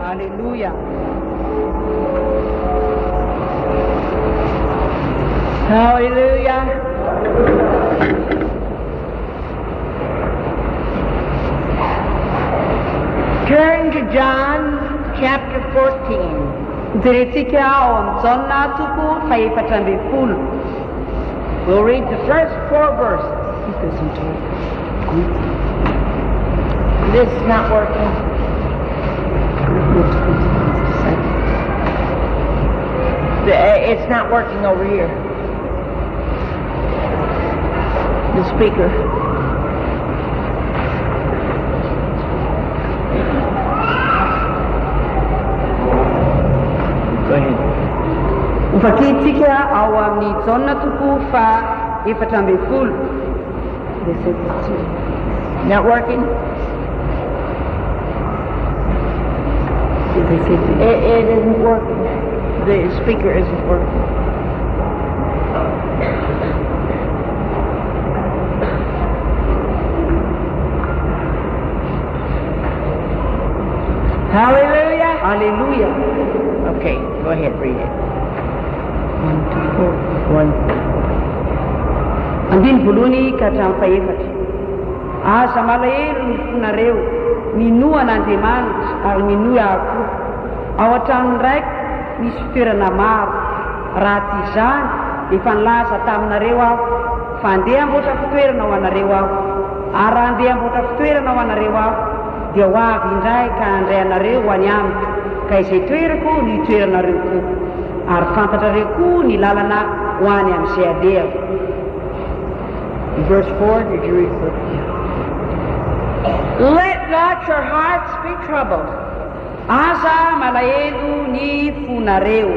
Hallelujah. Hallelujah. Turn to John chapter 14. We'll read the first 4 verses. This is not working. It's not working over here. The speaker. Go ahead. Ufakitsika ao amin'ny jauna toko fa 14. Not working? It isn't working. The speaker isn't working. Hallelujah. Hallelujah. Okay, go ahead, read it. 1 to 4. 1. Andiny voalohany ka hatramin'ny faefatra. Aza malahelo ny fonareo, minoa an'Andriamanitra ary minoa akoho. Ao an-tranony raiky misy fitoerana maro. Raha ty izany efa nilaza taminareo aho fa andeha amboatra fitoerana ho anareo aho. Ary raha andeha amboatra fitoerana ho anareo aho dia ho avy indray ka handray anareo ho any amiko, ka izay toerako ny toeranareo koa, ary fantatrareo koa ny lalana ho any amin'izay alehako. Verse 4, did you read it? Let not your hearts be troubled. Aza malahelo ny fonareo.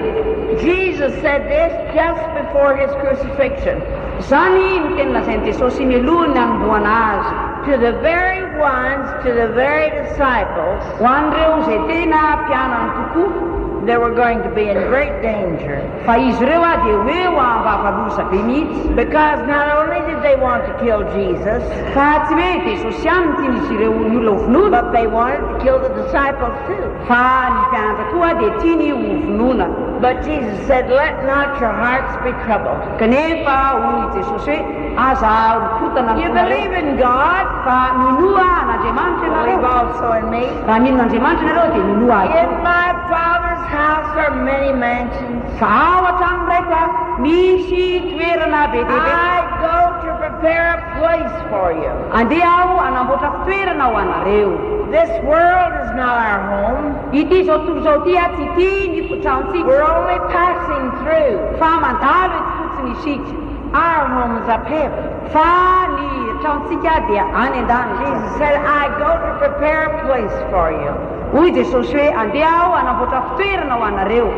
Jesus said this just before his crucifixion. Zany ny teny lazain'i Jesosy mialohan'ny anombohana azy. To the very ones, to the very disciples, Ho an'ireo izay tena mpianany tokoa, they were going to be in great danger. fa izy ireo dia hoe ho ambavalosa be mihitsy. Because not only did they want to kill Jesus, Fa tsy hoe Jesosy ihany no tian'izy ireo ny olona ho vonoina, but they wanted to kill the disciples too. fa ny mpianatra koa dia tiany ho vonoina. But Jesus said, let not your hearts be troubled. Kanefa hoy Jesosy hoe aza korotana You fonareo, believe in God, fa minoa an'Andriamanitra believe ianareo. also in me. Raha mino Andriamanitra ianareo dia minoa azy. In my Father's house are many mansions. Fa ao an-trano raika misy toerana be dia be. I go to prepare a place for you. Andeha aho anamboatra fitoerana ho anareo. This world is not our home. Ity zao tontolo zao ty tsy ty ny tranontsika, We're only passing through. fa mandalo ety fotsiny isika. Our home is up heaven. Fa ny tranontsika dia any an-dany. Jesus said, I go to prepare a place for you. Hoy Jesosy hoe andeha aho anamboatra fitoerana ho anareo,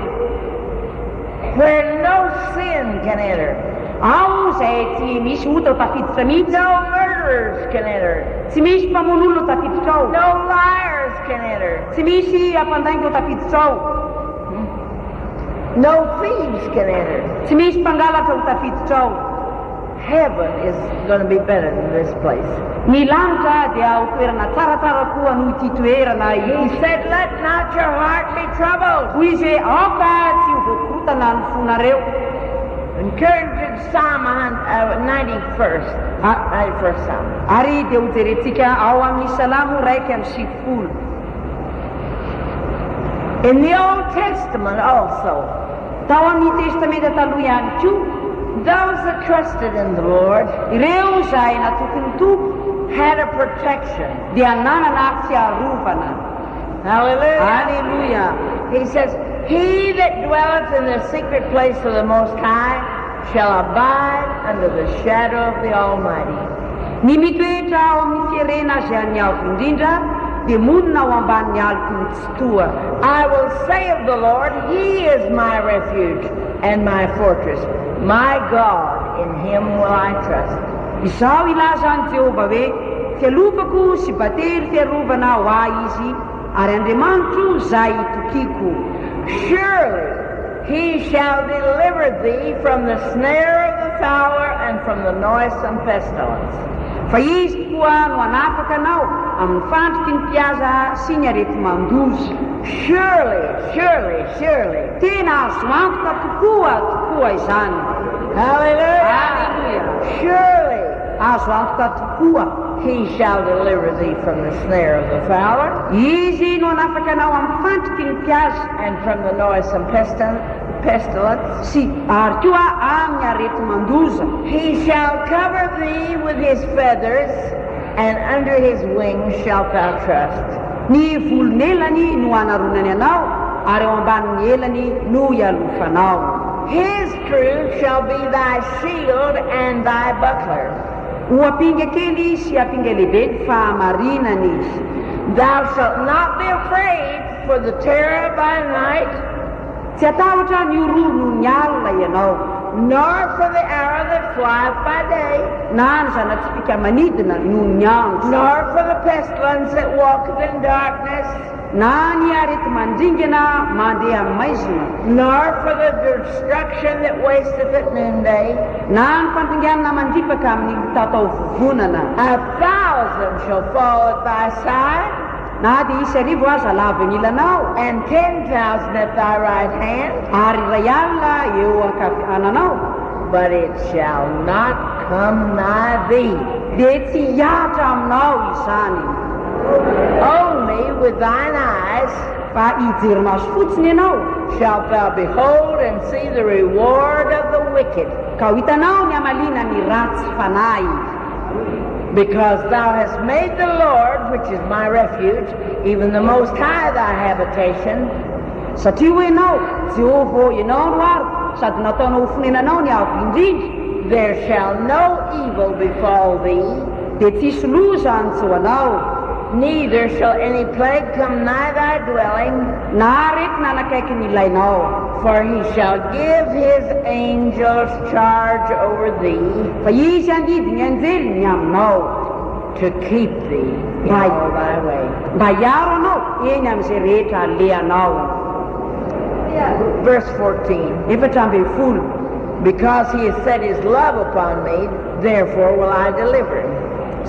Where no sin can enter. ao izay tsy misy ota tafiditra mihitsy, No murderers can enter. tsy misy mpamono tafiditra ao, No liars can enter. tsy misy ampandaingo tafiditra ao, No thieves can enter. tsy misy mpangalatra ho tafiditra ao. Heaven is going to be better than this place. Ny lanitra dia ho toerana tsaratsara koa noho ity toerana He ity. said, let not your heart be troubled. Hoy izy hoe aoka tsy ho voakorotana ny fonareo. And turn to Psalm 91st. 91st Psalm. Ary dia ho jerentsika ao amin'ny salamo 1:50. In the Old Testament also, Tao amin'ny testamenta taloha ihany koa, those that trusted in the Lord ireo izay natokony tompo had a protection. dia nanana fiarovana. Hallelujah. Hallelujah. He says, he that dwelleth in the secret place of the Most High shall abide under the shadow of the Almighty. Ny mitoetra ao amin'ny fiarena azy any avo indrindra dia monina ao ambanin'ny aliko ny tsy toa. I will say of the Lord, he is my refuge and my fortress. My God, in him will I trust. Izao ilaza any Jehova hoe fialofako sy bately fiarovana ho ahy izy, ary Andriamanitro izay itokiko. Surely he shall deliver thee from the snare of the fowler and from the noisome pestilence. fa izy koa no anapaka anao amin'ny fandriky ny mpiaza sy ny areti-mandozy. Surely, surely, surely. Tena azo antoka tokoa izany. Hallelujah. Hallelujah. Surely azo antoka tokoa. he shall deliver thee from the snare of the fowler, Izy no anapaka anao amin'ny fandriky ny mpiaza and from the noisome pestilence. sy ary koa amin'ny areti-mandoza. He shall cover thee with his feathers, and under his wings shalt thou trust. Ny volon'elany no anaronany anao ary eo ambanin'ny elany no ialofanao. His truth shall be thy shield and thy buckler. Ho apinga kely sy apinga lehibe ny fahamarinany izy. Thou shalt not be afraid for the terror by night, Tsy atahotra ny orono ny alina ianao, nor for the arrow that flieth by day, na ny zana-tsipika manidina noho ny andro, nor for the pestilence that walketh in darkness, na ny areti-mandringana mandeha amin'ny maizina, nor for the destruction that wasteth at noonday. na ny fandringanana mandripaka amin'ny tatao vovonana. 1,000 shall fall at thy side, Na dia isy arivo aza lava ny ilanao, and 10,000 at thy right hand, ary iray alina eo ankavananao, but it shall not come nigh thee. dia tsy hiatra aminao izany. Only with thine eyes Fa hijery maso fotsiny ianao, shalt thou behold and see the reward of the wicked, ka ho hitanao ny amalina ny ratsy fanahy. because thou hast made the Lord, which is my refuge, even the Most High thy habitation. Satria ho ianao, Jehovah ianao no aro, sady nataonao ho fonenanao ny avo indrindra, There shall no evil befall thee, dia tsisy loza anjo anao, neither shall any plague come nigh thy dwelling, na aretina anakaiky ny ilainao. for he shall give his angels charge over thee, Fa izy andidy ny anjeliny aminao, to keep thee in Right. all thy way. mba hiaro anao eny amin'izay rehetra aleanao. Verse 14. Efatra ambin'ny folo. Because he has set his love upon me, therefore will I deliver him.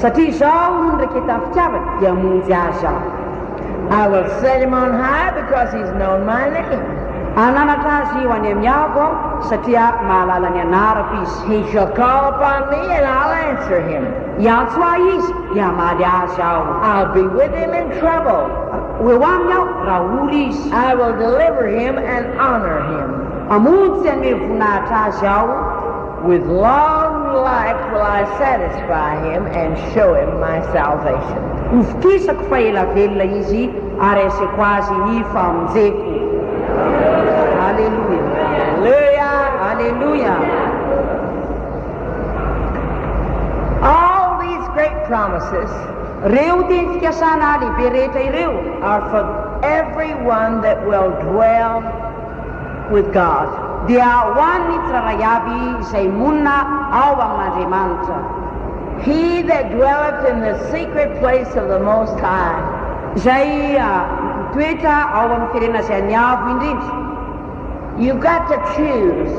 Satria izao no niraiketa amin'ny fitiavany dia monjy azy aho. I will set him on high because he's known my name. Ananatra azy io any amin'ny avo aho satria mahalala ny anarako izy. He shall call upon me and I'll answer him. Iantso ahy izy dia hamaly azy aho. I'll be with him in trouble. Ho eo aminy aho raha oly izy. I will deliver him and honor him. Hamonjy any voninahitra azy aho. With long life will I satisfy him and show him my salvation. Hofikisako fa ela velona izy ary aseko azy ny famonjeko. Haleluya. Hallelujah. Haleluya. All these great promises Reo teny-fikasana lehibe rehetra ireo are for everyone that will dwell with God. dia ho an'ny tsirairay avy izay monina ao amin'Andriamanitra. He that dwelleth in the secret place of the Most High Izay toetra ao amin'ny firenena izay aniavo indrindra. You've got to choose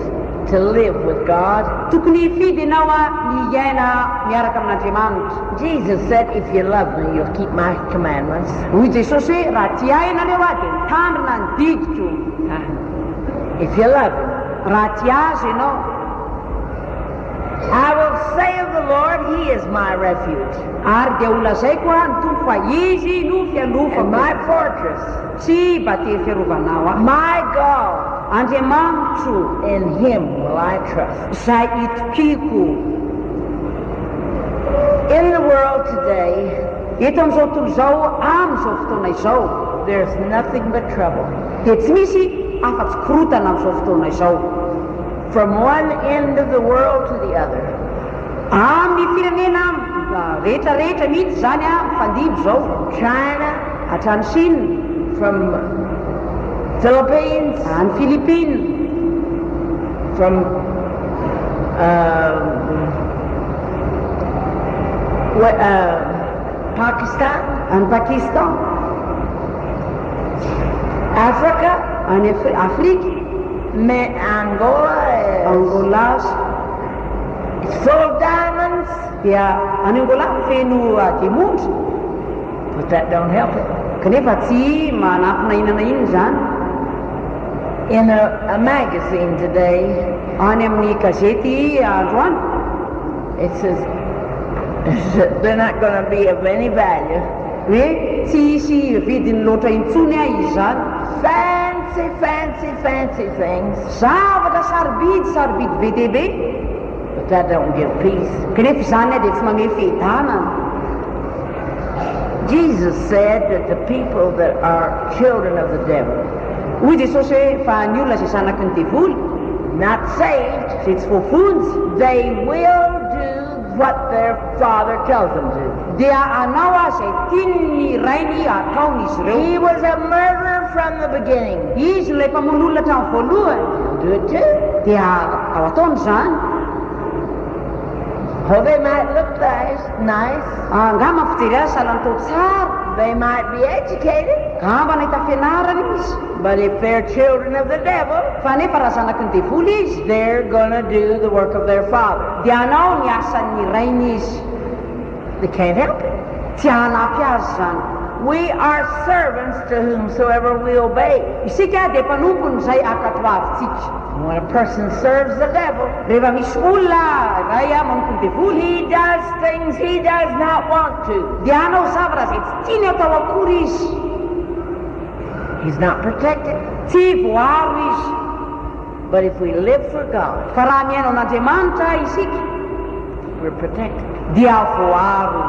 to live with God. Tokony hifidy ianao ny iaina miaraka amin'Andriamanitra. Jesus said, if you love me, you'll keep my commandments. Hoy Jesosy hoe raha tia ianareo ahy dia mitandrina ny didiko. If you love him. Raha tia azy ianao. I will say of the Lord, he is my refuge, Ary dia ho lazaiko ny Tompo fa izy no and fialofako, my fortress, tsy batery fiarovanao aho. my God. Andriamanitro, In him will I trust. izay itokiko. In the world today, Eto amin'izao tontolo izao, amin'izao fotoana izao, there's nothing but trouble. dia tsy misy afa-tsy korotana amin'izao fotoana izao. From one end of the world to the other. Amin'ny firenena rehetrarehetra mihitsy zany mifandimby zao. China, Hatrany Chine, from Philippines, any Philippines, from Pakistan, any Pakistan, Africa, any Afrique, Angola Angola, is full of diamonds, dia anengola feno demontra but that don't help it. kanefa tsy manampina inana iny zany. In a magazine today, any amin'ny gazety androany it says they're not going to be of any value. hoe tsy isy vidiny loatra intsony izy zany. Fancy things, zavatra sarobidy be dia be, but that don't give peace. kanefa zany dia tsy manome fihitanana. Jesus said that the people that are children of the devil, hoy Jesosy hoe fa ny olona izay zanaky ny devoly, not saved, izay tsy voafonjy, they will do what their father tells them to. dia anao izay tiany rainy ataony izy ireo. He was a murderer from the beginning. Izy ilay mpamono olona hatramin'ny voalohany, Do it too. dia ao ataony zany. Oh, they might look nice. Angamba fijery azy salan'tao tsara, They might be educated. gamba nahita fianarana izy, But if they're children of the devil, fa nefa raha zanaky ny devoly izy, they're going to do the work of their father. dia anao ny asan'ny rainy izy, They can't help it. tsy hanampy azy zany. We are servants to whomsoever we obey. Isika dia mpanompony izay akatoavintsika. When a person serves the devil, Rehefa misy olona iray manompony devoly, he does things he does not want to. dia anao zavatra izay tsy tiany atao akory izy, He's not protected. tsy voaro izy. But if we live for God, Fa raha miaino an'Andriamanitra isika, we're protected. dia voaro.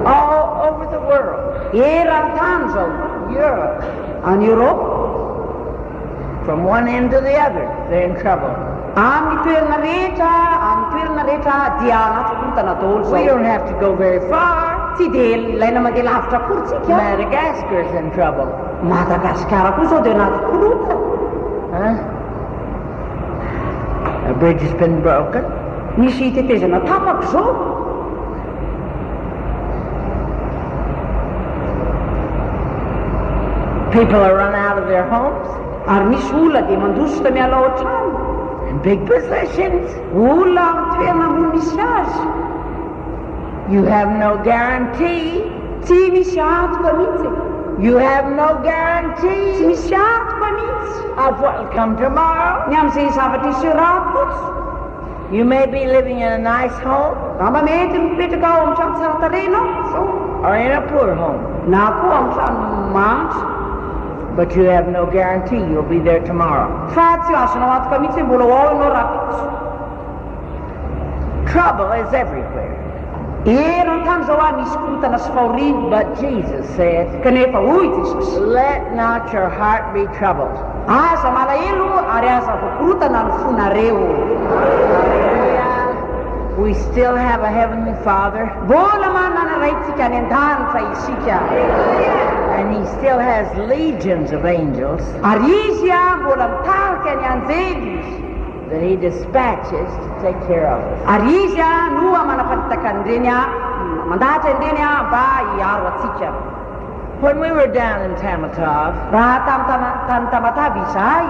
All over the world, Eran-tany zao, Europe, any Europa, from one end to the other, they're in trouble. amin'ny toerana rehetra dia anaty korotana daholo We zao. don't have to go very far. Tsy dia ilaina mandeha lavitra akory tsika. Madagascar's in trouble. Madagasikara koa zao dia anaty korotana. Huh? A bridge has been broken. Misy tetezana tapaka zao. People are run out of their homes Ary misy olona dia mandositra miala ao an-trano. in big positions. Olona amin'ny toerana mo misy azy. You have no guarantee. Tsy misy atoka mihitsy. You have no Tsy guarantee misy atoka mihitsy. of what will come tomorrow. Ny amin'izay zavatra iserato fotsy. You may be living in a nice home Gamba mety mipetraka ao amin'ny trano tsara tarehy ianao zao. or in a poor home, Na koa amin'ny trano manitra. but you have no guarantee you'll be there tomorrow. Fa tsy azonao atoka mihitsy hoe mbola ao ianao raha pitso. Trouble is everywhere. Eran-tany zao misy korotana sy fahoriana. But Jesus said, Kanefa hoy Jesosy, let not your heart be troubled. aza malahelo ary aza voakorotana ny fonareo. We still have a heavenly Father, Mbola manana raitsika any an-danitra isika. and He still has legions of angels Ary izy mbola mitarika ny anjely that He dispatches to take care of us. ary izy no manaparitaka an'ireny mandahatra an'ireny mba hiaro atsika. When we were down in Tamatave, Raha tany Tamatavy izahay,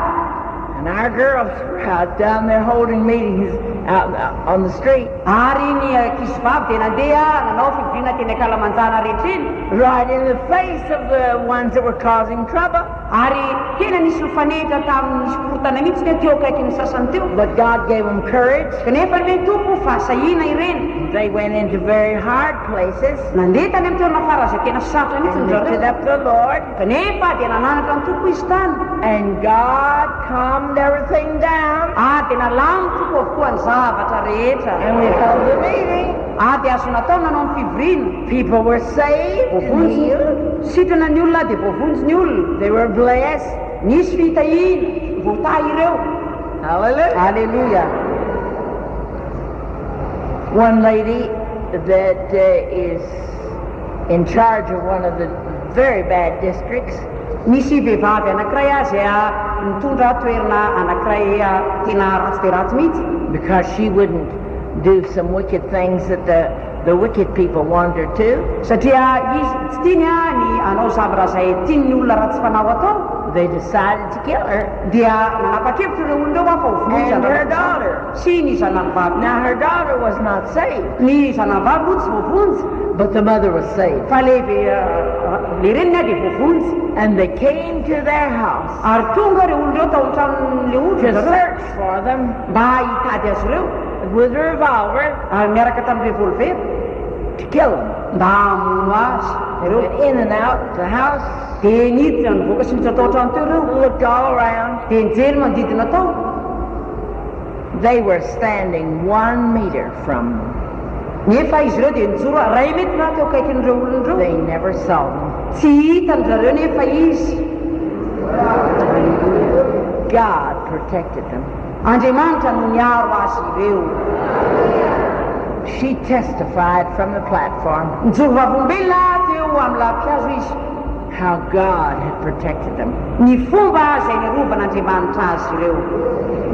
and our girls were out down there holding meetings out on the street, ary ny kisivavy dia nandeha nanao fivoriana teny Akalamanjana rehetra eny, right in the face of the ones that were causing trouble. ary tena nisy mifanehitra tamin'ny nisy korotana mihitsy ny teo akaiky ny sasany teo. But God gave them courage. Kanefa ny tompo fahasahina ireny. They went into very hard places Nandeha tany amin'ny toerana fara izay tena sarotra mihitsy and ny lifted zareo. up the Lord, Kanefa dia nananatra ny tompo izy tany. and God calmed everything down, Dia nalamy tompo avokoa ny zavatra rehetra. and we held the meeting. Dia azo natao nanao ny fivoriana. People were saved and Voavonjy healed. sitrana ny olona dia voavonjy ny olona. They were blessed. Nisy fitahiana voatahy ireo. Hallelujah. Haleluya. One lady that is in charge of one of the very bad districts, Misy vehivavy anankiray izay mitondra toerana anankiray tena ratsy dia ratsy mihitsy. because she wouldn't do some wicked things that the wicked people wanted her to. Satria izy tsy tiany ny anao zavatra izay tiany olona ratsy fanao atao. they decided to kill her dia napakevitra ireo olon'ireo fa ho vohitra and her daughter. sy ny zananyvavy. Now her daughter was not saved, Ny zananyvavy moa tsy voavonjy but the mother was saved. fa le reniny dia voavonjy. And they came to their house Ary tonga ireo olon'ireo tao an-tranon'le to olona zareo search for them mba hitady azy ireo with a revolver ary miaraka tamin'ny revolver to kill them. mba hamono azy They ireo. went in and out the house, Dia niditra nivoaka sy nitra tao an-trano teo ireo looked all around. dia nijery manodidina tao. They were standing 1 meter from them. Nefa izy ireo dia nijoro ray metra teo akaikin'ireo olon'ireo. They never saw them. Tsy hitany zareo nefa izy. God protected them. Andriamanitra no niaro azy ireo. She testified from the platform Nijoro vavombelona teo amin'ny lampihazo izy how God had protected them. ny fomba izay nirovan'Andriamanitra azy ireo.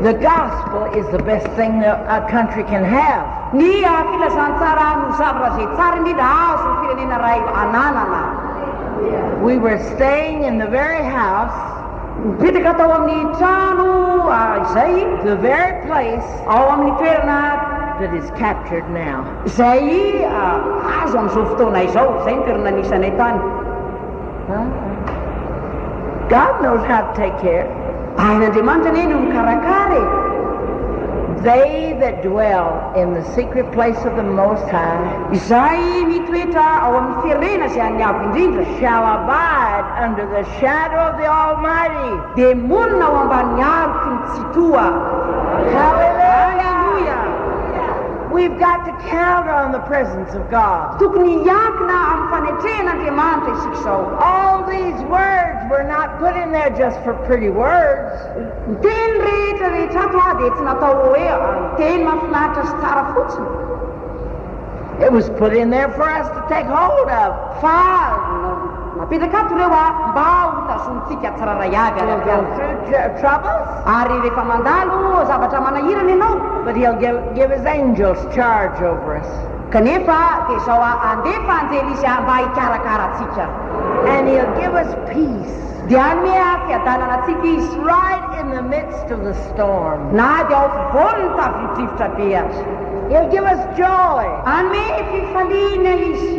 The gospel is the best thing that a country can have. Ny filazantsara no zavatra izay tsara indrindra azo ny firenena ray ananana. We were staying in the very house, Mipetraka tao amin'ny trano izay the very place ao amin'ny toerana that is captured now. izay azo amin'izao fotoana izao. Izay ny toerana anisanay tany. God knows how to take care. Ain'Andriamanitra anie no mikarakara. They that dwell in the secret place of the Most High Izay mitoetra ao amin'ny firenena izay aniavo indrindra shall abide under the shadow of the Almighty. dia monina ao ambanin'ny aroko ny tsitoa. Hallelujah! We've got to count on the presence of God. Tokony hiankina amin'ny fanetrehan'Andriamanitra isika izao. All these words were not put in there just for pretty words. Ny teny rehetra ato dia tsy natao hoe teny mahafinaritra sy tsara fotsiny It was put in there for us to take hold of. fa napetraka ato ireo mba ho tazomitsika tsiraray avy We'll go through troubles, ary rehefa mandalo zavatra manahirana ianao but He'll give His angels charge over us. kanefa dia izao andefa anjely izy mba hikarakara atsika And He'll give us peace dia anome fiadanana atsika izy right in the midst of the storm. na dia ao fovoany tavidrivotra be azy. He'll give us joy. Anome fifaliana izy.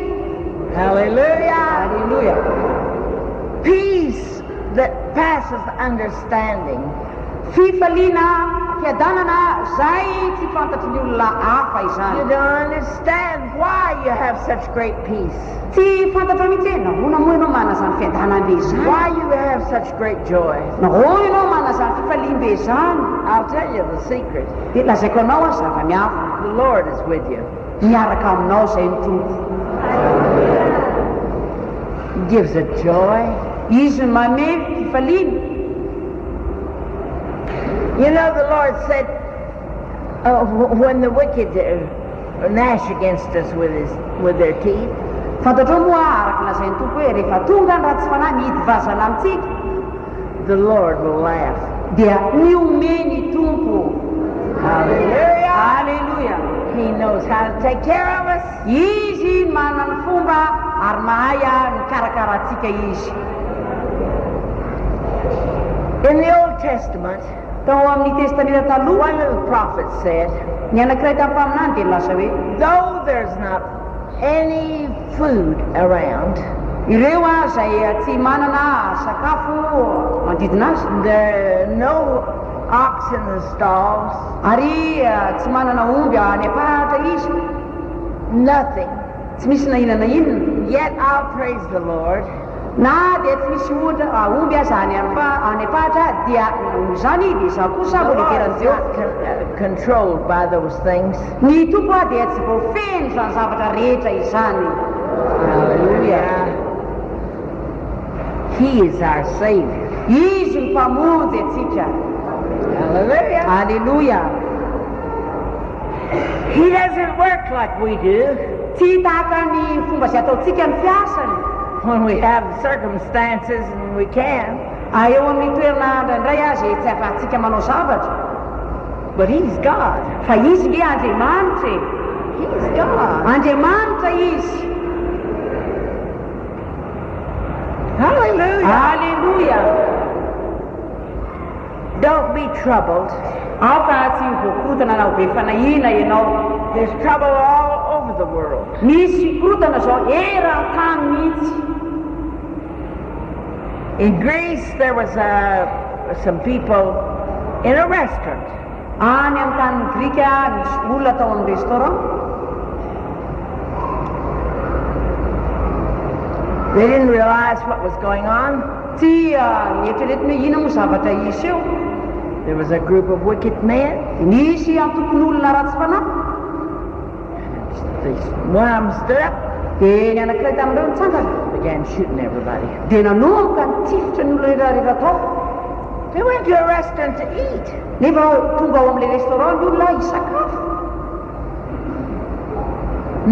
Hallelujah. Halleluja. Peace that passes understanding. Fifaliana fiadanana zay tsy fantatry ny olona hafa You izany. don't understand why you have such great peace, Tsy fantatra mihitsy hoe nahoana moa ianao mana zany fiadanam-be izany, why you have such great joy. nahoana ianao mana zany fifaliam-be izany. I'll tell you the secret. Dia lazaiko anao a zava-mihafa, The Lord is with you. miaraka aminao zay ny tompo. He gives a joy. Izy no manome fifaliana. You know, the Lord said, when the wicked gnash against us with their teeth, Fantatrao moa araka lazain'ny tompo hoe rehefa tonga ny ratsy fanahy mihidy vazana amintsika the Lord will laugh. dia niome ny tompo. Hallelujah. Halleluja. He knows how to take care of us. Izy manana ny fomba ary mahay mikarakara atsika izy. In the Old Testament, Tao amin'ny testamenta taloha one of the prophets said, ny anankiray tapaminany dia milaza hoe though there's not any food around, ireo izay tsy manana sakafo manodidina azy, there are no ox in the stalls, ary tsy manana omby any apahatra izy, nothing. tsy misy na inona na inona, Yet I'll praise the Lord. na dia tsy misy omby aza any apahatra, dia izany dia za kosa The mbola Lord's iteran'ny Jehova. not controlled by those things. Ny tompo dia tsy voafeny zany zavatra rehetra izany. Hallelujah. He is our Savior. Izy mpamonjy atsika. Hallelujah. Halleluja. He doesn't work like we do. Tsy tahaka ny fomba izay ataontsika ny fiasany. When we have circumstances and we can. Eo amin'ny toerana indraindray azy tsy afahantsika manao zavatra. But He's God. Fa izy nge Andriamanitra. He's God. Andriamanitra izy. Hallelujah. Halleluja. Don't be troubled. aoka tsy voakorotana na ho be fanahina ianao. There's trouble all over the world. Misy korotana zao eran-tany mihitsy. In Greece, there was some people in a restaurant. Any amin'ny tany Grika misy olona tao amin'ny restaurant. They didn't realize what was going on. Tsy nieritreretiny hoe ina moa zavatra isy eo. There was a group of wicked men. Nisy antokon'olona ratsy fanahy. One of them stood up, Dia ny anankiray tamin'ireo nitsangana. began shooting everybody. Dia nanomboka nitifitra ny olona rehetra tao. They went to a restaurant to eat. Nefa tonga ao amin'ilay restaurant ny olona hisakafo.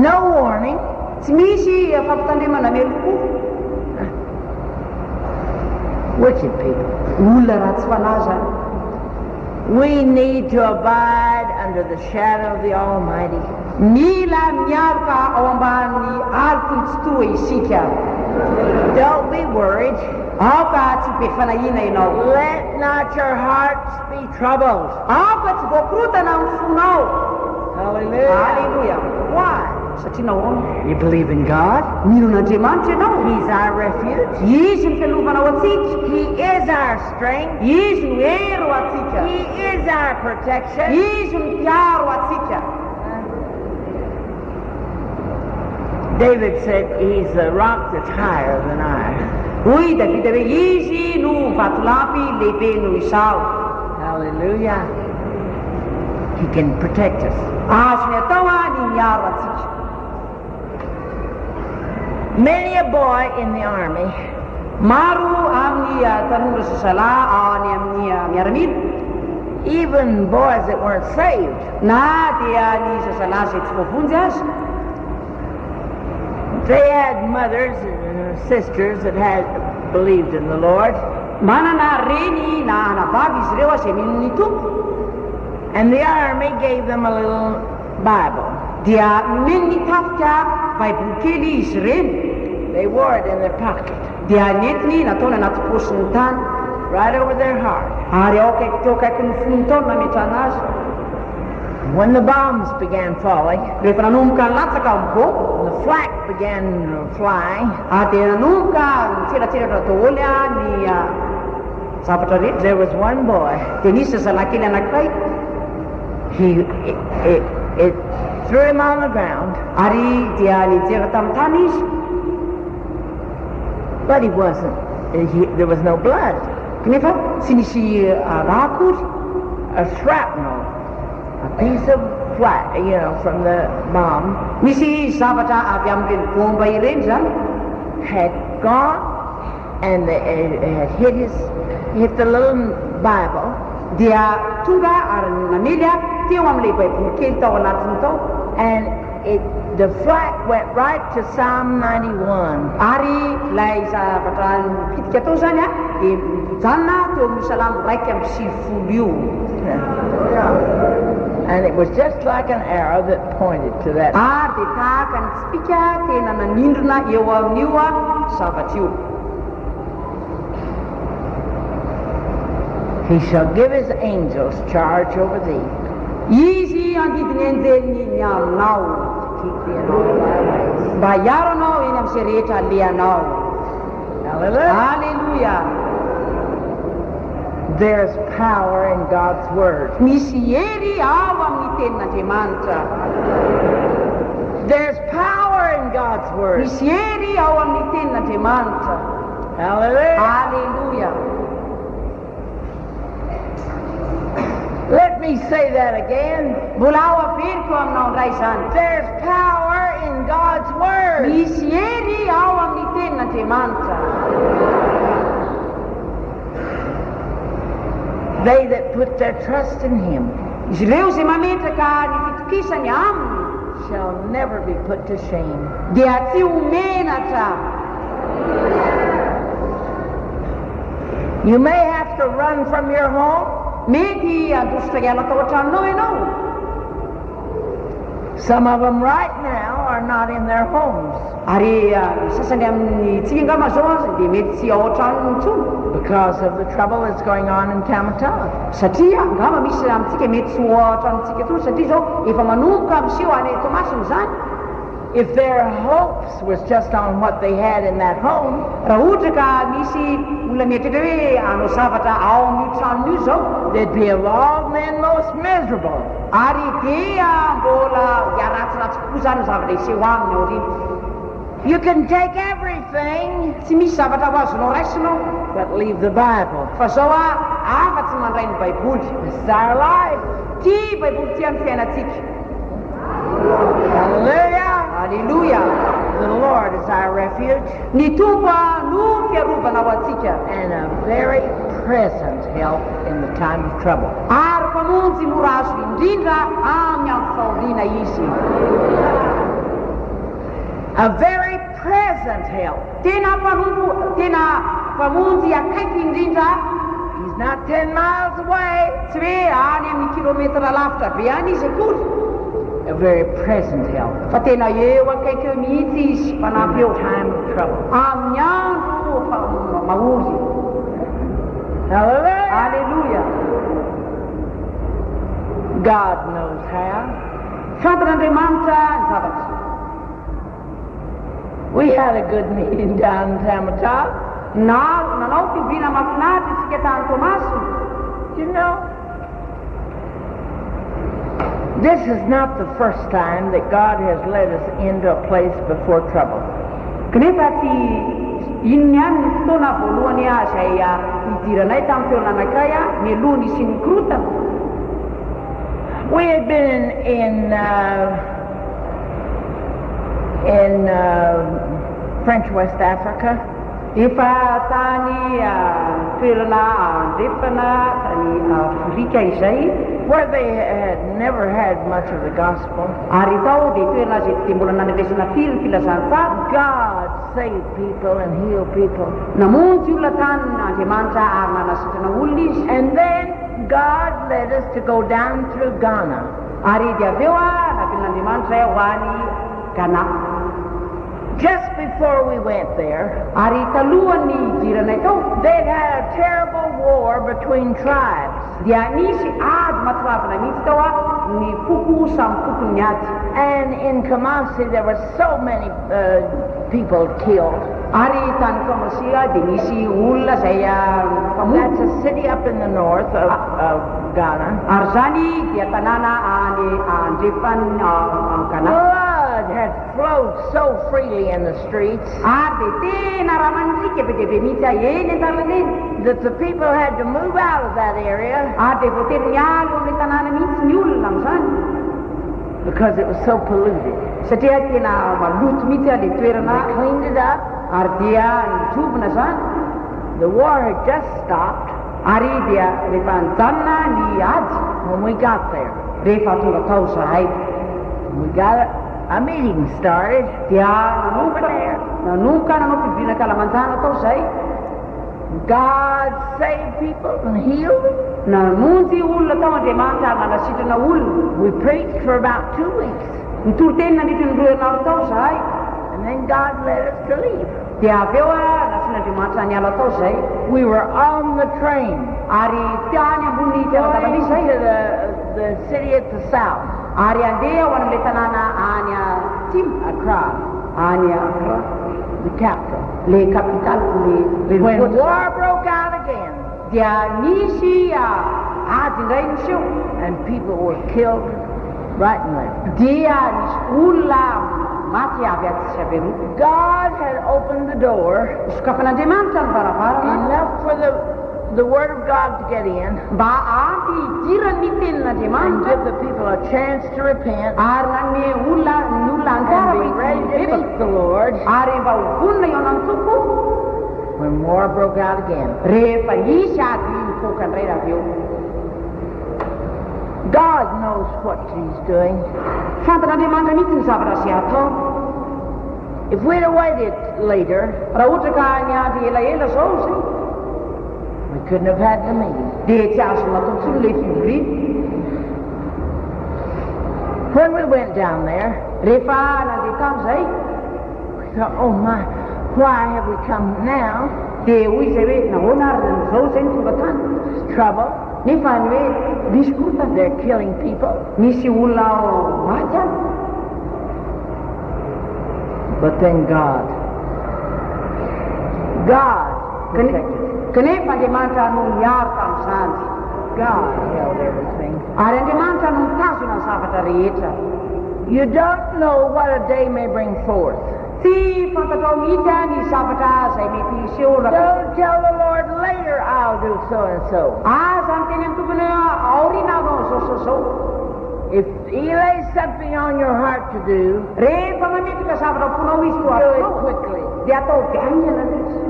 No warning. Tsy misy fampitandremana meloko. Wicked people. Olona ratsy fanahy zany. We need to abide under the shadow of the Almighty. Mila miaroka ao ambany alok'nytsotoa isika. Don't be worried. Aoka tsy be fanahina ianao. Let not your hearts be troubled. Aoka tsy voakorotana amin'ny fonao. Hallelujah. Haleluya. Why? Satria nahoana? You believe in God. Mino an'Andriamanitra ianao. He's our refuge. Izy ny fialovana ao atsika. He is our strength. Izy no ero atsika. He is our protection. Izy no mpiaro atsika. David said he's a rock that's higher than I. Hoy Davida hoe izy no vatolampy lehibe no Esau. Hallelujah. He can protect us. Azony atao ny miaro atsika. Many a boy in the army Maro amin'ny tanora zazalahy any amin'ny miaramila. even boys that weren't saved, Na dia ny zazalahy izay tsy voavonjy azy. they had mothers and sisters that had believed in the Lord, Manana reny na anavavy izy ireo izay mino ny tompo. and the army gave them a little Bible. Dia nomeny ny tafika baiboly kely izy ireny. They wore it in their pocket, Dia nentiny nataony anaty paosin'ny tany. right over their heart. Ary ao teo akaikin'ny fonony tao no nametrahana azy. When the bombs began falling, Rehefa nanomboka nilatsaka amin'ny bomba, the flak began flying, dia nanomboka mitselatselatra daholo ny zavatra rehetra. there was one boy. Dia nisy zazalahy kely anankiray. It threw him on the ground, Ary dia nijery tamin'ny tany izy. but he wasn't. There was no blood. Kanefa tsy nisy raha akory. A shrapnel, a piece of flak, from the bomb, Misy zavatra avy amin'ireny bomba ireny zany. had gone and it had hit the little Bible, Dia tonga ary namely teo amin'ilay baiboly kely tao anatiny tao. and the flak went right to Psalm 91. Ary ilay zavatra nipitika tao zany dia mijanona teo amin'ny salamo 1:20 io. And it was just like an arrow that pointed to that. Ary dia tahaka ny tsipika tena nanindrona eo amin'io zavatra io. He shall give his angels charge over thee. Izy andidiny anjeliny ny aminao. Keep thee in all thy ways. Mba hiaro anao eny amin'izay rehetra alehanao. Hallelujah. Haleluya. There's power in God's word. Misy hery ao amin'ny tenin'Andriamanitra. There's power in God's word. Misy hery ao amin'ny tenin'Andriamanitra. Hallelujah. Haleluya. Let me say that again. Mbola ao averiko aminao indray zany. There's power in God's word. Misy hery ao amin'ny tenin'Andriamanitra. They that put their trust in him Izy ireo izay mametraka ny fitokisany aminy shall never be put to shame. dia tsy homenatra. You may have to run from your home. Mety andositra hiala tao an-tranonao ianao. Some of them right now are not in their homes. Ary sasany amin'ny tsika angamba zao dia mety tsy ao an-trano intsony because of the trouble that's going on in Tamatave. satria angamba misy amintsika mety tsy ho ao an-tranontsika intsony satria zao efa manomboka miseho any Tomasiny zany. If their hopes was just on what they had in that home, raha ohatra ka misy olona mieritreritra hoe hanao zavatra ao amin'ny trano io zao, they'd be of all men most miserable. ary dia mbola hiaratsiratsy kokoa zany zavatra iseho aminy ao riny. You can take everything, Tsy misy zavatra ho azonao raisinao but leave the Bible. fa zao afa-tsy mandray ny baiboly. This is our life. Ty baiboly ty amin'ny fiainatsika. Hallelujah. Alleluia. The Lord is our refuge Ny tompo no fiarovana ho atsika and a very present help in the time of trouble. ary mpamonjy mora azo indrindra amin'ny amin'ny fahoriana izy. A very present help. Tena mpamonjy akaiky indrindra. He's not 10 miles away. Tsy hoe any amin'ny kilometera lavitra be any izy akory, A very present help fa tena eo akaiky eo mihitsy izy in mpanampy the eo time of trouble. amin'ny andro mahory. Hallelujah. Alleluia. God knows how. Fantan'Andriamanitra ny zavatra. We had a good meeting down in Tamatave. Nanao fibriana mahafinaritra isika tany Tomasiny. You know, this is not the first time that God has led us into a place before trouble. Kanefa tsy inony ihany ny fotoana voalohany izay hidiranay tamin'ny toerana anakay mialohan'ny isin'ny korotana. We had been in French West Africa. Efa tany toerana andrefana tany Afrika izay, where they had never had much of the gospel. ary tao dia toerana izay dia mbola nandraisana firy ny filazantsara. God saved people and healed people. Namonjy olona tany Andriamanitra ary nanasitrana olona izy. And then God led us to go down through Ghana. Ary dia avy eo navion'Andriamanitra ho any Ghana. Just before we went there, ary talohan'ny idiranay tao, they'd had a terrible war between tribes. Dia nisy ady matiravina mihitsy tao ny foko samy fokony ny ady. And in Kumasi there were so many people killed. Ary tany Kumasi dia nisy olona zay That's a city up in the north of Ghana. Ary zany dia tanàna any andrefany Ghana. Blood had flowed so freely in the streets Ary dia tena raha mandrika be dia be mihitsy eny an-dalana eny, that the people had to move out of that area ary dia voatery mialo amin'ny tanàna mihitsy ny olona amin'izany, because it was so polluted. satria tena maloto mihitsy ilay toerana. They cleaned it up. Ary dia nijovona zany. The war had just stopped Ary dia rehefa nijanona ny ady when we got there. rehefa tonga tao zahay, We got a meeting started. dia nanomboka nanao fibriana kalamanjana tao zahay. God saved people and healed them. Namonjy olona tao Andriamanitra ary nanasitrana olona. We preached for about 2 weeks. Nitoro teny nandritra ny 2 herinandro tao zahay. And then God led us to leave. Dia avy eo nasian'Andriamanitra niala tao zahay. We were on the train Ary tiany ambony fiaradalana going izy zay. to the city at the south, Ary andeha ho an'ilay tanàna any atsimo, Accra, any Accra, the capital. le capitale le When renivohitra. war broke out again Dia nisy ady indray niseho, and people were killed right and left, dia nisy olona maty avy aty sy avy eroa. God had opened the door Sokafan'Andriamanitra ny varavarana enough for the word of God to get in mba ampy hidirany ny and tenin'Andriamanitra give the people a chance to repent ary nanome ny olona anjara and be ready to meet the Lord ary mba ho vonona eo anany tompo when war broke out again. rehefa nisy ady mipoaka indray raha avy eo. God knows what He's doing. Fantan'Andriamanitra mihitsy ny zavatra izay atao. If we'd have waited later, Raha ohatra ka niandry elaela zao zay, we couldn't have had the meeting. dia tsy azo natao intsony ilay fibriana. When we went down there, Rehefa nandeha tam'izay, we So, oh my, why have we come now? Dia hoy izay hoe nahoana ary izao izay ny tonga tany. Trouble. Nefa ny hoe misy korota They're killing people. misy olona maty any. But then God protected. Kanefa Andriamanitra no miaro tamin'izany. God held everything. Ary Andriamanitra no mitazona ny zavatra rehetra. You don't know what a day may bring forth. Tsy fantatrao mihitsy ny zavatra izay mety hisehoana. Don't tell the Lord later I'll do so and so. Aza miteny amin'ny tompony aoriana anao zao zao. If He lays something on your heart to do, Rehefa mametraka zavatra fonao izy do koa it quickly. dia atao gaingana mihitsy.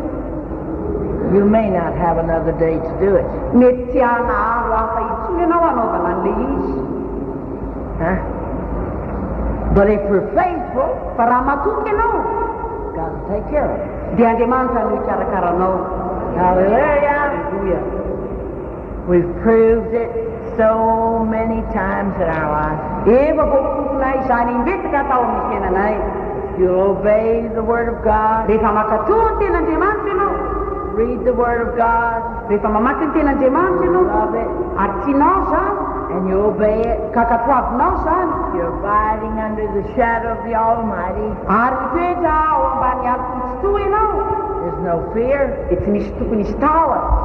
You may not have another day to do it. Mety tsy hanaharo hafa itsony ianao anaovana an'ilay izy. Huh? But if we're faithful, Fa raha matoky ianao God will take care of it. dia Andriamanitra no hikarakaranao. Hallelujah. Alleluia. We've proved it so many times in our life. Efa voatompona izany imbetaka tao amin'ny fiainanay. You obey the Word of God, Rehefa makatòa ny ten'Andriamanitra ianao, read the Word of God, rehefa mamaky ny ten'Andriamanitra ianao, love it, ary tianao zany, and you obey it. ka katoavinao zany, You're abiding under the shadow of the Almighty. ary mitoetra ao ambany alokitsitoa ianao, There's no fear. dia tsy misy tokony hisy tahotra.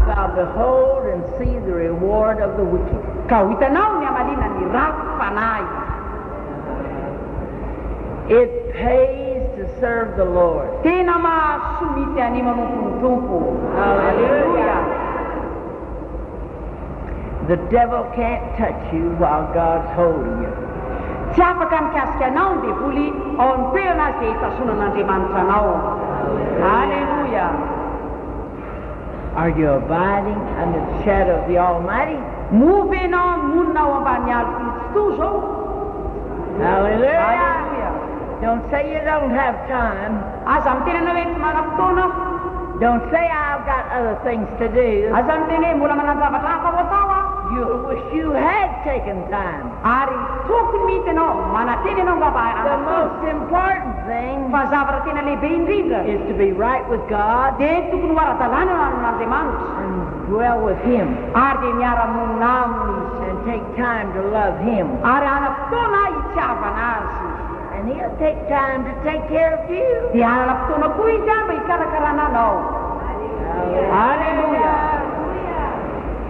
Thou behold and see the reward of the wicked. Ka ho hitanao ny amalina ny ratsy fanahy. It pays to serve the Lord. Tena mahasomity any manompo ny tompo. Hallelujah. The devil can't touch you while God's holding you. Tsy afaka mikasika anao ny devoly ao amin'ny toerana izay hitasonan'Andriamanitra anao. Halleluja. Are you abiding under the shadow of the Almighty? Move ianao monina ao ambany alokitsitoa zao. Hallelujah. Halleluja. Don't say you don't have time. Aza miteny anao hoe tsy mana fotoana. Don't say I've got other things to do. Aza miteny hoe mbola manazavatra hafa ho atao a. You wish you had taken time. Ary tokony mihitsy ianao manateny ianao mba The most important thing fa zavatra tena lehibe indrindra is to be right with God dia tokony ho ara-dalàna amin'Andriamanitra and dwell with Him ary dia miara-monina aminy izy and take time to love Him. ary ana fotoana hitiavana azy And He'll take time to take care of you. dia anana fotoana koa izy mba hikarakarana anao. Halleluja.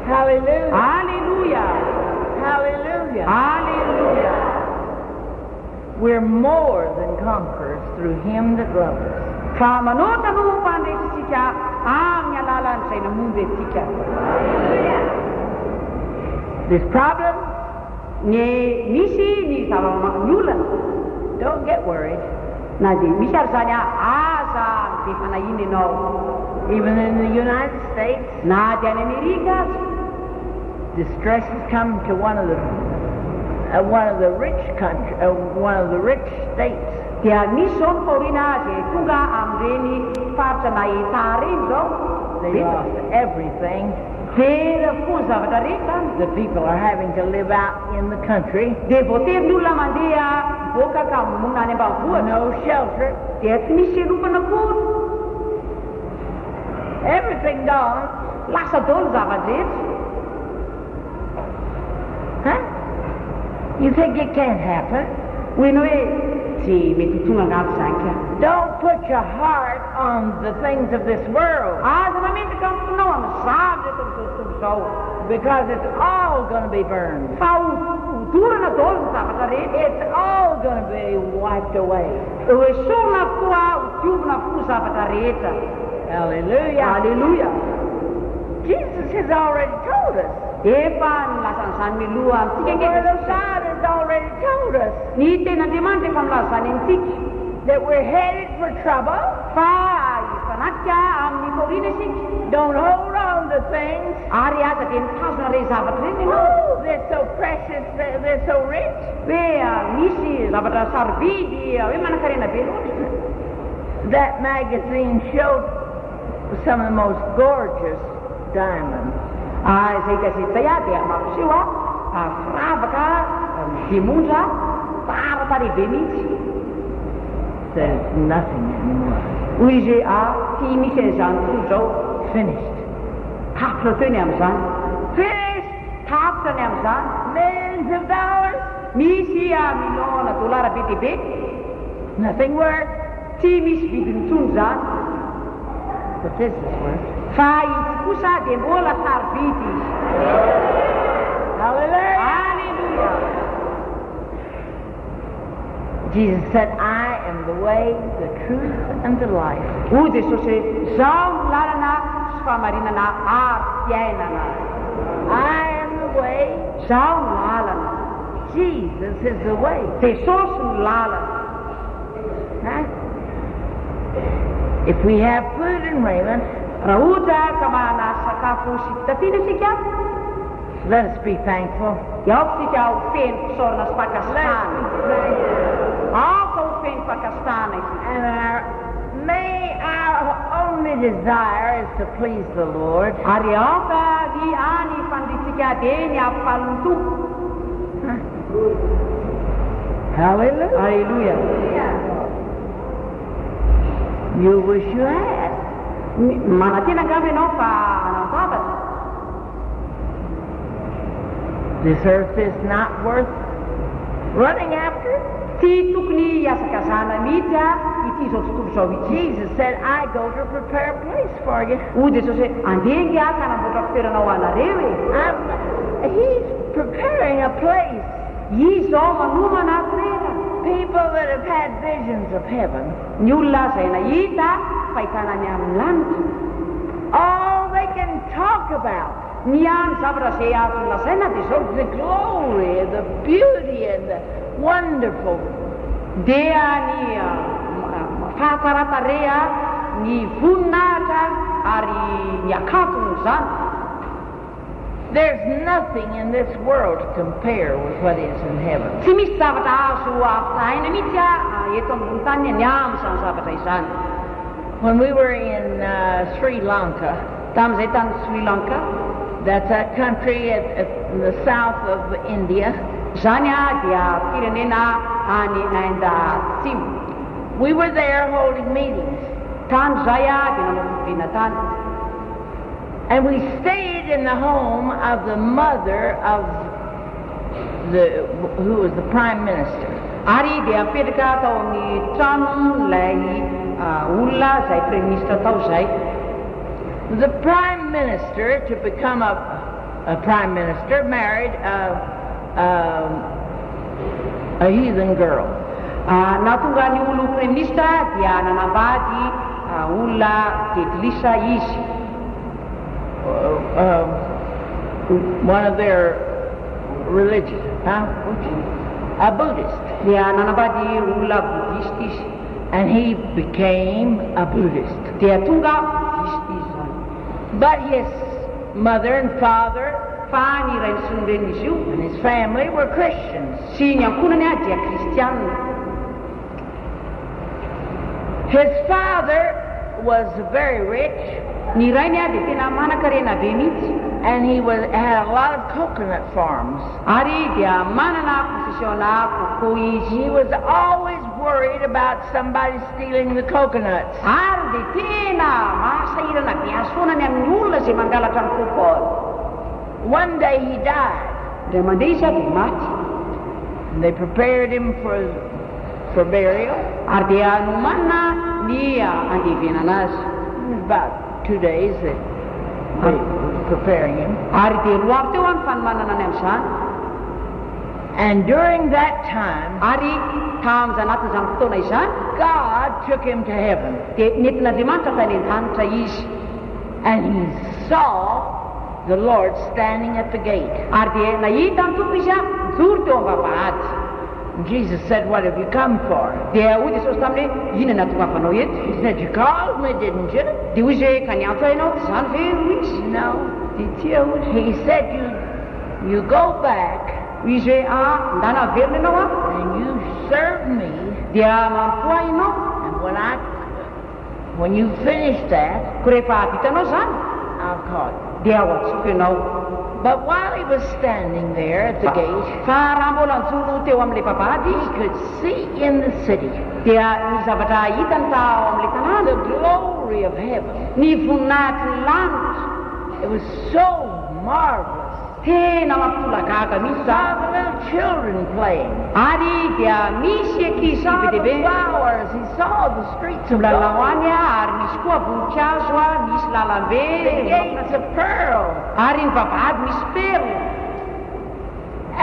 Hallelujah. Halleluja. Hallelujah. Halleluja. We're more than conquerors through Him that loves us. Fa manota no mpandraisitsika amin'ny alalan'izay namonjy antsika. This problem, Misy ny zava-ny olana. don't get worried. Na dia misy ary zany aza dia fanahiny ianao. Even in the United States, Na dia any Amerika aza. distress has come to one of the rich states. Dia misy zao ny faoriana izay tonga amin'ireny faritra na eta reny zao. They lost everything. Dia fony zavatra rehetra. The people are having to live out in the country. Dia voatery ny olona mandeha boaka ka monina any ambanivohitra. No shelter. Dia tsy misy elopana koa. Everything gone. Lasa daholo zava-drehetra. Huh? You think it can't happen? Hoenao hoe tsy mety tonga angabo zany ka. Don't put your heart on the things of this world, Aza mametraka aminao amin'ny zavatra eto amin'izao tontolo izao. because it's all going to be burned. Fa hodorana daholo ny zavatra rehetra. It's all going to be wiped away. Hoesorina koa hodiovina fo zavatra rehetra. Hallelujah. Halleluja. Jesus has already told us. Efa nilasan'izany miloha The amintsika Word of nge. God has already told us Ny ten'Andriamanitra efa milaza zany amintsika that we're headed for trouble. fa hifanatrika amin'ny faoriana isika. Don't hold on to things. Ary aza dia mitazona re zavatra reny ianao. Oh, they're so precious. They're so rich. Hoe misy zavatra sarobidy hoe manan-karena be loatra. That magazine showed some of the most gorgeous diamonds. Izay gazety zay dia mampiseho firavaka demonja tsara tarehy be mihitsy. said it's nothing anymore. hoy izy tia misy an'izany toy zao Finished. tapitra teo ny amin'izany Finished. tapitra ny amin'izany Millions of dollars. misy miliona dolara be dia be Nothing worth. tsy misy vidiny tsony zany But this is worth. fa izy kosa dia mbola sarobidy izy Hallelujah. alleluia Jesus said, I am the way, the truth, and the life. hoy jesosy zaho ny lalana sy fahamarinana ary fiainana I am the way. zaho ny lalana Jesus is the way. jesosy ny lalana Huh? If we have food and raiment, raha ohatra ka manana sakafo sy fitafiana isika let us be thankful. dia aoka isika ho feno fisaorana sy fakasitana aoka ho feno fakasitana isika And may our only desire is to please the Lord. ary aoka ny any faniritsika dia ny ampifalony tompo Hallelujah. alleluia You wish you had. manantena angamba ianao fa nantabatra This earth is not worth running after. tsy tokony hiasakazana mihitsy ity zao tontolo zao ity Jesus said, I go to prepare a place for you. hoy jesosy andengy ka namboatra fitoerana ho anareo He's preparing a place. izy zao manomana toerana People that have had visions of heaven, ny olona izay nahita fahitana ny amin'ny lanitra all they can talk about ny any zavatra izay azo lazaina dia zao the glory, the beauty, and the wonderful. dia ny fahatsaratareha ny voninahitra ary ny akantony zany There's nothing in this world to compare with what is in heaven. tsy misy zavatra azo ampitahaina mihitsy eto ambony tany ny amin'izany zavatra izany When we were in Sri Lanka, tamin'izay tany Sri Lanka that's a country in the south of India, zany dia firenena any Inde atsimo we were there holding meetings. tany zay dia nanao tany And we stayed in the home of the mother of who was the prime minister. ary dia mipetraka tao amin'ny tranon'ilay olona zay premier ministre tao zay The prime minister, to become a prime minister, married a heathen girl. nahatonga ny olo premier ministre dia nanambady olona dedilisa izy One of their religion, a Buddhist. dia nanambady olona buddhiste izy And he became a Buddhist. dia tonga buddhiste izy zany But his mother and father fa ny rainy sy ny reny izy io and his family were Christians. sy ny ankonany dia kristianina His father was very rich, ny rainy dia tena manan-karena be mihitsy and he had a lot of coconut farms. ary dia manana posisiona koko izy He was always worried about somebody stealing the coconuts. ary dia tena masahirana be asonany amin'ny olona zay mangalatra ny koko One day he died. dia mandeha izy dia maty And they prepared him for burial. ary dia nomanina ny andevenana azy It was about 2 days that they were preparing him. ary dia roa avy teo any fanomanana any amin'izany And during that time, ary tamin'izay anatin'izany fotoana izany God took him to heaven. dia nentin'andriamanitra tany an-danitra izy And he saw the Lord standing at the gate. ary dia nahita ny tompo izy mijoro teo am-bavahady Jesus said, what have you come for? dia hoy jesosy taminy hoe inona natongavanao eto He said, you called me, didn't you? dia hoy izy hoe ka niantso ianao tsy zany ve hoy izy No. He said, you go back hoy izy hoe ndana averina ianao and you serve me. dia mampoa ianao And when you finish that, ko rehefa vitanao zany I'll call you. dia ho atsoko ianao But while he was standing there at the gate, fa raha mbola nijoro teo amin'ilay vavahady he izy could see in the city dia ny zavatra hitany tao amin'ilay tanàna the glory of heaven. ny voninahitry ny lanitra It was so marvelous. tena mampitolagaga misy Saw zany the little children playing. ary dia misy ankizy Saw be the dehibe flowers. He saw the streets of milalao gold. any ary misy koa voninkazo a misy lalambe The gates of pearl. ary ny vavahady misy perla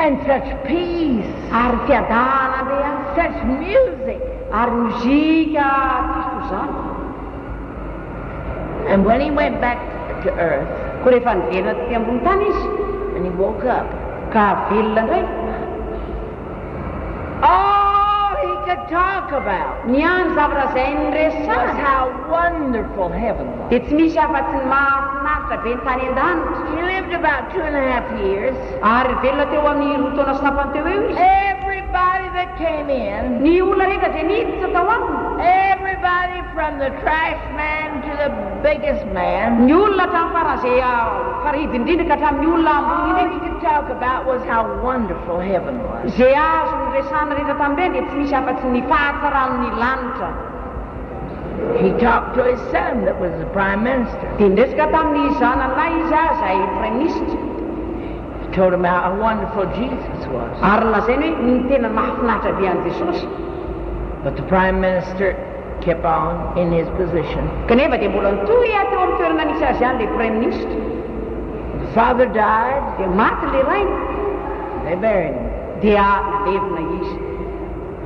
And such peace. ary fiadana le Such music. ary mozika tisto zany And when he went back to earth, koa rehefa nivelona ty ambony tany izy and he woke up, ka velona indray all he could talk about ny any zavatra zay was nyresana how wonderful heaven was. dia tsy misy afa-tsy ny mahafinaritra be ny tany an-danitra He lived about 2.5 years. ary velona teo amin'ny roa taona sy napany teo eo izy Everybody that came in, ny olona rehetra dia niditra tao aminy everybody from the trash man to the biggest man, ny olona hatramin'ny faran'izay faridy indrindra ka hatramin'ny olona ambony all he indrindra could talk about was how wonderful heaven was. zay azo nyresana rehetra tamin'ireny dia tsy misy afa-tsy ny fahatsaran'ny lanitra He talked to his son that was the prime minister. dia ndresika tamin'ny zananay izy zay prime ministre He told him how wonderful Jesus was. ary lazainy hoe ny tena mahafinaritra be an' jesosy But the prime minister kept on in his position. kanefa dia mbola nitohy teo amin'ny toerana nisy azy any le prime ministre The father died. dia maty le rainy They buried him. dia nalevina izy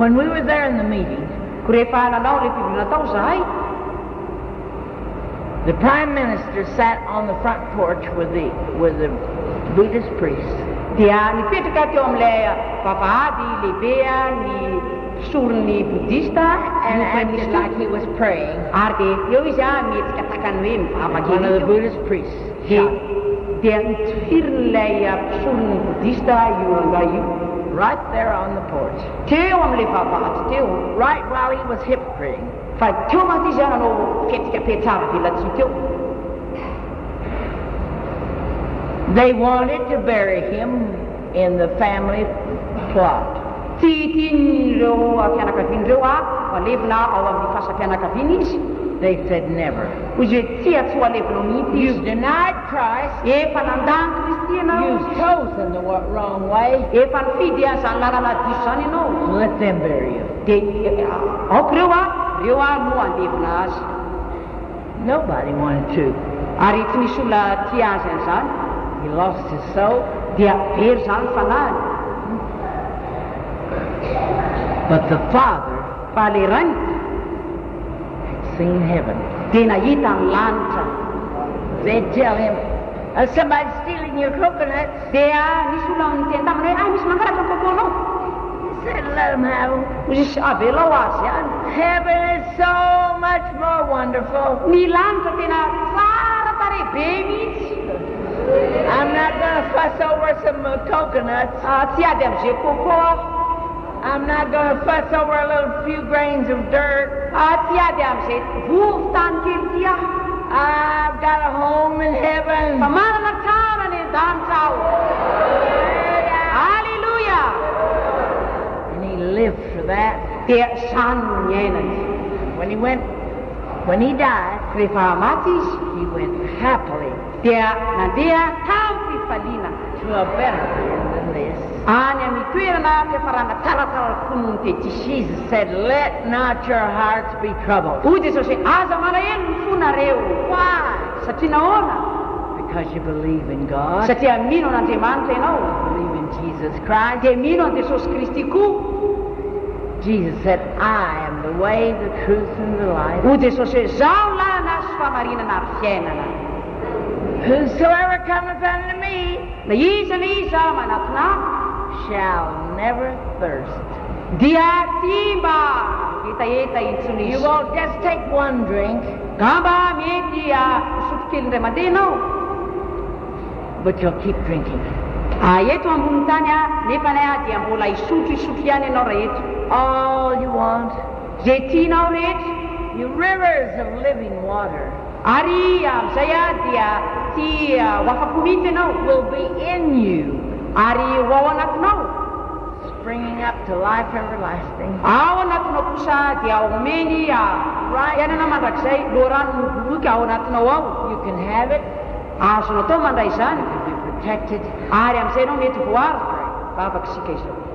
When we were there in the meeting, ko rehefa nanao le fivolina tao zahay the prime minister sat on the front porch with the Buddhist priest. dia nipetraka teo amin'ilay vavahady lehibe ny soron'ny bodista And ny prime acted ministre like he was praying. ary dia eo izy mihetsika takany hoe mivavaka One of the eo Buddhist priests shouted, dia nitsofiryn'ilay soron'ny bodista io anga io right there on the porch, teo amin'ilay vavahady teo right while he was hypocriting. fa teo mantsy izy nanao fetsika petsava velatsy teo They wanted to bury him in the family plot. tsy tian'ireo fianakavian'ireo alevina ao amin'ny fasampianakaviana izy They said never. izy hoe tsy atsy ho alevina mihitsy You've denied Christ. efa nandany kristy ianao You've chosen the wrong way. efa nifidy an'izany lalana diso zany ianao Let them bury you. dia aoko reo no andevina azy Nobody wanted to. ary tsy misy olona tia azy an'izany He lost his soul. dia very zany fanahiny But the Father fa le rainy had seen heaven. dia nahita ny lanitra They'd tell him, somebody's stealing your coconuts. dia nisy olona nitentamina hoe misy mangaratra kokonao He said, let them have them. izy avelao azy any Heaven is so much more wonderful. ny lanitra tena tsara tare be mihitsy I'm not going to fuss over some coconuts. tsy ady am'izay koko I'm not going to fuss over a little few grains of dirt. tsy ady am'izay vovo tany kely ty I've got a home in heaven. fa manana tsara ny an-danitra aho halleluja And he lived for that. dia zany no ny ainany When he died, rehefa maty izy he went happily dia nandeha tamin'ny fifaliana to a better land than this. any amin'ny toerana fiafarana tsaratsara tokoa noho ny tety Jesus said, let not your hearts be troubled. hoy jesosy hoe aza malahelo ny fonareo Why? satria nahoana Because you believe in God, satria mino an'andriamanitra ianao believe in Jesus Christ. dia mino an' jesosy kristy koa Jesus said, I am the way, the truth, and the life. hoy jesosy hoe zaho lana sy famarinana ary fiainana Whosoever cometh unto me na iza manatona shall never thirst. dia timba etaeta intsony You izy won't just take one drink, gamba mety sotro kely indray mandeha ianao but you'll keep drinking. eto ambony tany nefa dia mbola isotro ihany ianao rehetra All you want, zay tianao rehetra you rivers of living water, ary am'izay dia ty ho afako mihitsy ianao will be in you, ary ho ao anatinao springing up to life everlasting. ao anatinao kosa dia omeny fiainana mandrakizay lo rano noboloky ao anatinao ao. You can have it, azonao tao mandray izany be protected. ary amin'izay anao mety voary vavaka sika izao.